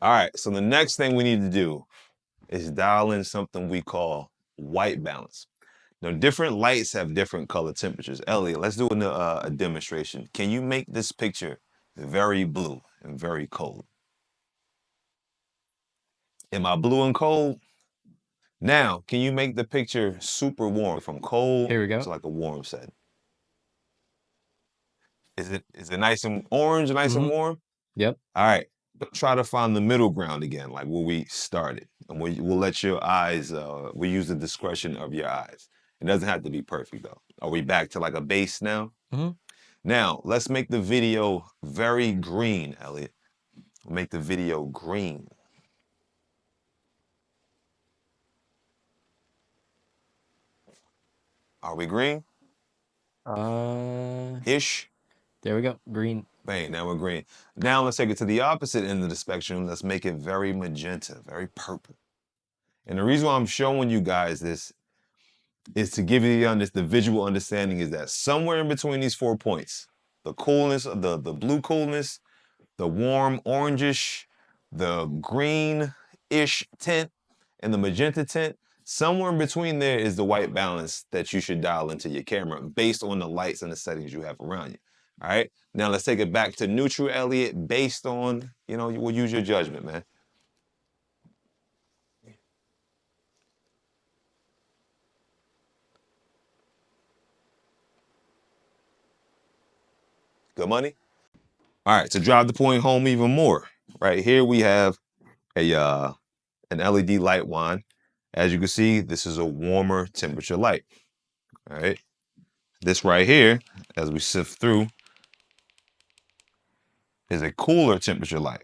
All right, so the next thing we need to do is dial in something we call white balance. Now, different lights have different color temperatures. Elliot, let's do a demonstration. Can you make this picture very blue and very cold? Am I blue and cold? Now, can you make the picture super warm from cold Here we go. to like a warm setting? Is it nice and orange, nice and Mm-hmm. warm? Yep. All right, try to find the middle ground again, like where we started. And we'll let your eyes, we use the discretion of your eyes. It doesn't have to be perfect though. Are we back to like a base now? Mm-hmm. Now, let's make the video very green, Elliot. Make the video green. Are we green? Uh, Ish. there we go. Green. Bang, now we're green. Now let's take it to the opposite end of the spectrum. Let's make it very magenta, very purple. And the reason why I'm showing you guys this is to give you the visual understanding is that somewhere in between these 4 points, the coolness, the blue coolness, the warm orangish, the green-ish tint, and the magenta tint, somewhere in between there is the white balance that you should dial into your camera based on the lights and the settings you have around you. All right. Now let's take it back to neutral, Elliot, based on, we'll use your judgment, man. Good money? All right, to drive the point home even more, right here we have an LED light wand. As you can see, this is a warmer temperature light. All right. This right here, as we sift through, is a cooler temperature light,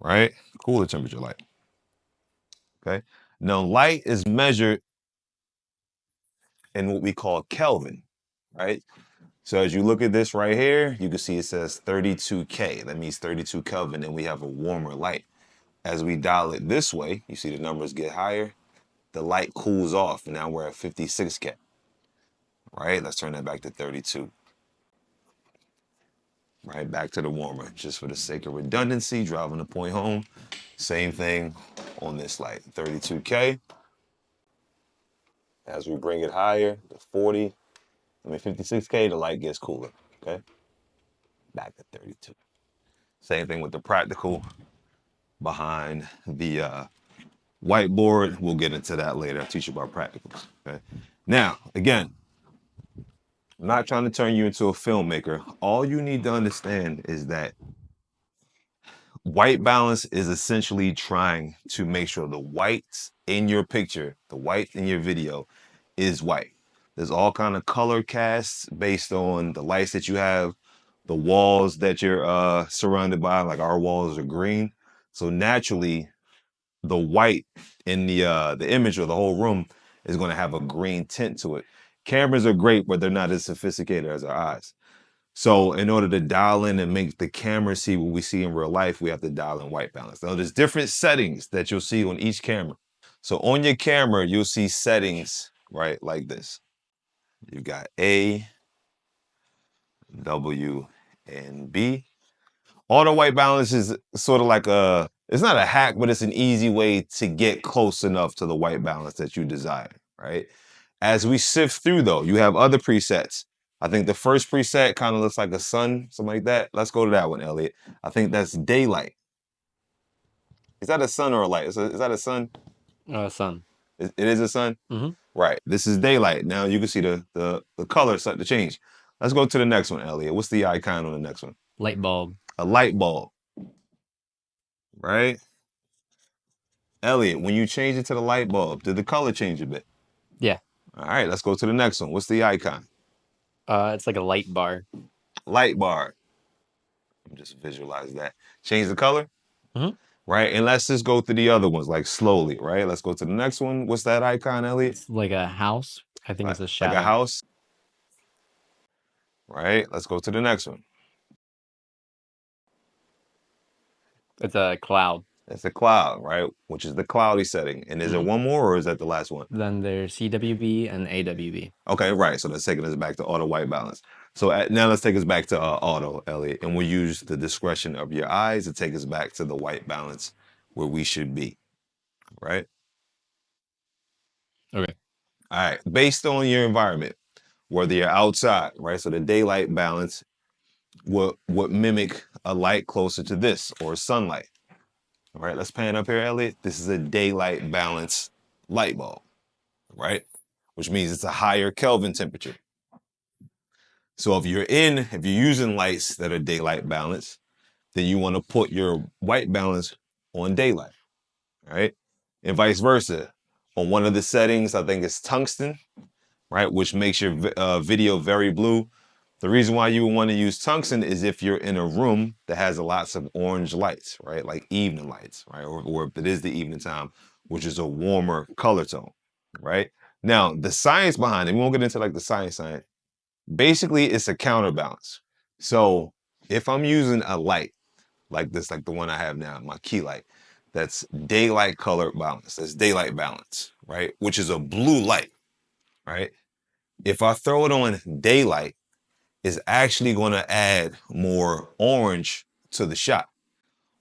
right? Cooler temperature light. Okay. Now, light is measured in what we call Kelvin, right? So as you look at this right here, you can see it says 32K. That means 32 Kelvin, and we have a warmer light. As we dial it this way, you see the numbers get higher, the light cools off, and now we're at 56K, right? Let's turn that back to 32. Right, back to the warmer, just for the sake of redundancy, driving the point home. Same thing on this light, 32K. As we bring it higher to 56K, the light gets cooler, okay? Back to 32. Same thing with the practical behind the whiteboard. We'll get into that later. I'll teach you about practicals, okay? Now, again, I'm not trying to turn you into a filmmaker. All you need to understand is that white balance is essentially trying to make sure the whites in your picture, the white in your video is white. There's all kind of color casts based on the lights that you have, the walls that you're surrounded by, like our walls are green. So naturally, the white in the image or the whole room is going to have a green tint to it. Cameras are great, but they're not as sophisticated as our eyes. So in order to dial in and make the camera see what we see in real life, we have to dial in white balance. Now there's different settings that you'll see on each camera. So on your camera, you'll see settings, right, like this. You've got A, W, and B. Auto white balance is sort of like it's not a hack, but it's an easy way to get close enough to the white balance that you desire, right? As we sift through though, you have other presets. I think the first preset kind of looks like a sun, something like that. Let's go to that one, Elliot. I think that's daylight. Is that a sun or a light? Is that a sun? Sun. It is a sun? Mm-hmm. Right. This is daylight. Now you can see the color start to change. Let's go to the next one, Elliot. What's the icon on the next one? Light bulb. A light bulb, right? Elliot, when you change it to the light bulb, did the color change a bit? Yeah. All right, let's go to the next one. What's the icon? It's like a light bar. Light bar. Just visualize that. Change the color, Mm-hmm. right? And let's just go through the other ones like slowly, right? Let's go to the next one. What's that icon, Elliot? It's like a house. I think it's a Like a shadow. house, right? Let's go to the next one. It's a cloud. It's a cloud, right? Which is the cloudy setting. And is it Mm-hmm. one more or is that the last one? Then there's CWB and AWB. Okay, right. So that's taking us back to auto white balance. So now let's take us back to auto, Elliot, and we'll use the discretion of your eyes to take us back to the white balance where we should be, right? Okay. All right, based on your environment, whether you're outside, right? So the daylight balance would mimic a light closer to this or sunlight. All right, let's pan up here, Elliot. This is a daylight balance light bulb, right? Which means it's a higher Kelvin temperature. So if you're using lights that are daylight balance, then you want to put your white balance on daylight, right? And vice versa. On one of the settings, I think it's tungsten, right? Which makes your video very blue. The reason why you would want to use tungsten is if you're in a room that has lots of orange lights, right? Like evening lights, right? Or if it is the evening time, which is a warmer color tone, right? Now, the science behind it, we won't get into like the science. Basically, it's a counterbalance. So if I'm using a light like this, like the one I have now, my key light, that's daylight color balance, that's daylight balance, right? Which is a blue light, right? If I throw it on daylight, it's actually going to add more orange to the shot,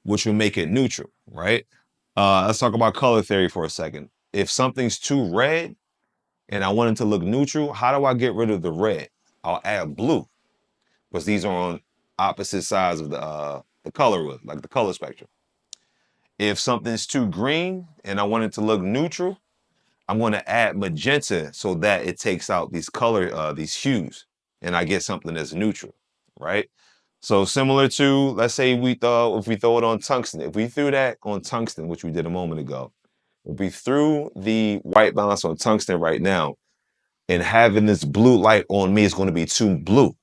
which will make it neutral, right? Let's talk about color theory for a second. If something's too red and I want it to look neutral, how do I get rid of the red? I'll add blue because these are on opposite sides of the color wheel, like the color spectrum. If something's too green and I want it to look neutral, I'm going to add magenta so that it takes out these these hues, and I get something that's neutral, right? So similar to, let's say if we throw it on tungsten, if we threw that on tungsten, which we did a moment ago, if we threw the white balance on tungsten right now, and having this blue light on me is going to be too blue.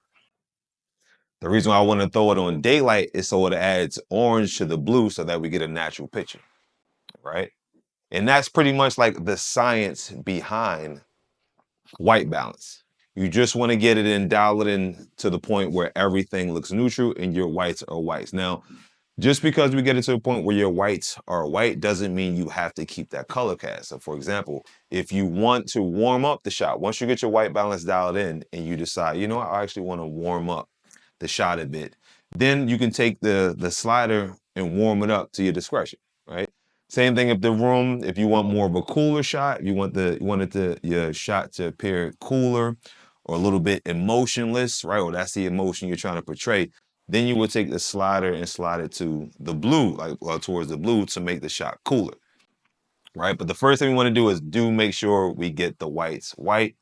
The reason why I want to throw it on daylight is so it adds orange to the blue so that we get a natural picture, right? And that's pretty much like the science behind white balance. You just want to get it in, dial it in to the point where everything looks neutral and your whites are whites. Now, just because we get it to a point where your whites are white doesn't mean you have to keep that color cast. So for example, if you want to warm up the shot, once you get your white balance dialed in and you decide, you know what, I actually want to warm up the shot a bit, then you can take the slider and warm it up to your discretion, right? Same thing if you want more of a cooler shot, your shot to appear cooler or a little bit emotionless, right? Or that's the emotion you're trying to portray. Then you would take the slider and slide it to the blue, towards the blue to make the shot cooler, right? But the first thing we want to do is make sure we get the whites white,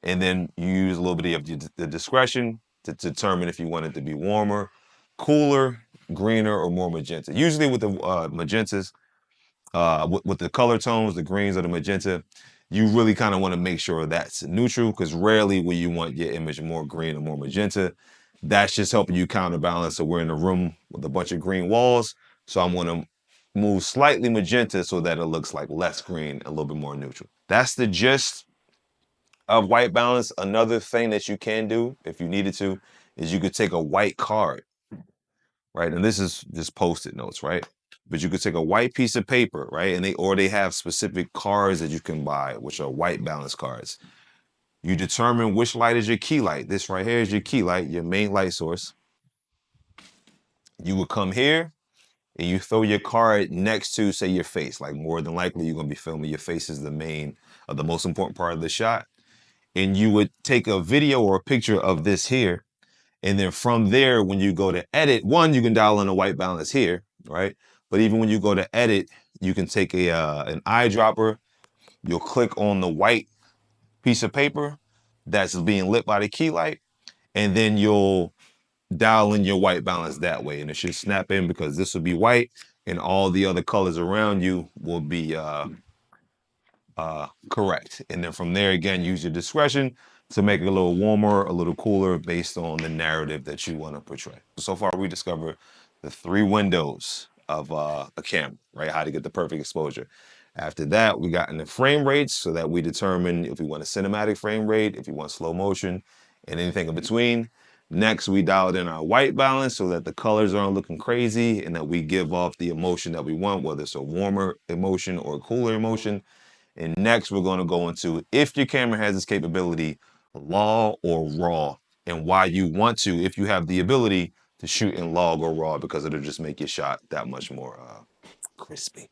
and then you use a little bit of the discretion to determine if you want it to be warmer, cooler, greener, or more magenta. Usually with the magentas, with the color tones, the greens or the magenta, you really kind of want to make sure that's neutral because rarely will you want your image more green or more magenta. That's just helping you counterbalance. So we're in a room with a bunch of green walls. So I'm going to move slightly magenta so that it looks like less green, a little bit more neutral. That's the gist of white balance. Another thing that you can do if you needed to is you could take a white card, right? And this is just post-it notes, right? But you could take a white piece of paper, right? And they have specific cards that you can buy, which are white balance cards. You determine which light is your key light. This right here is your key light, your main light source. You would come here and you throw your card next to, say, your face. Like more than likely, you're gonna be filming your face is the most important part of the shot. And you would take a video or a picture of this here. And then from there, when you go to edit, one, you can dial in a white balance here, right? But even when you go to edit, you can take an eyedropper. You'll click on the white piece of paper that's being lit by the key light, and then you'll dial in your white balance that way. And it should snap in because this will be white and all the other colors around you will be correct. And then from there, again, use your discretion to make it a little warmer, a little cooler based on the narrative that you want to portray. So far, we discovered the three windows of a camera, right? How to get the perfect exposure. After that, we got into frame rates so that we determine if we want a cinematic frame rate, if you want slow motion, and anything in between. Next, we dialed in our white balance so that the colors aren't looking crazy and that we give off the emotion that we want, whether it's a warmer emotion or a cooler emotion. And next, we're going to go into if your camera has this capability, raw or raw. and why you want to, if you have the ability to shoot in log or raw, because it'll just make your shot that much more crispy.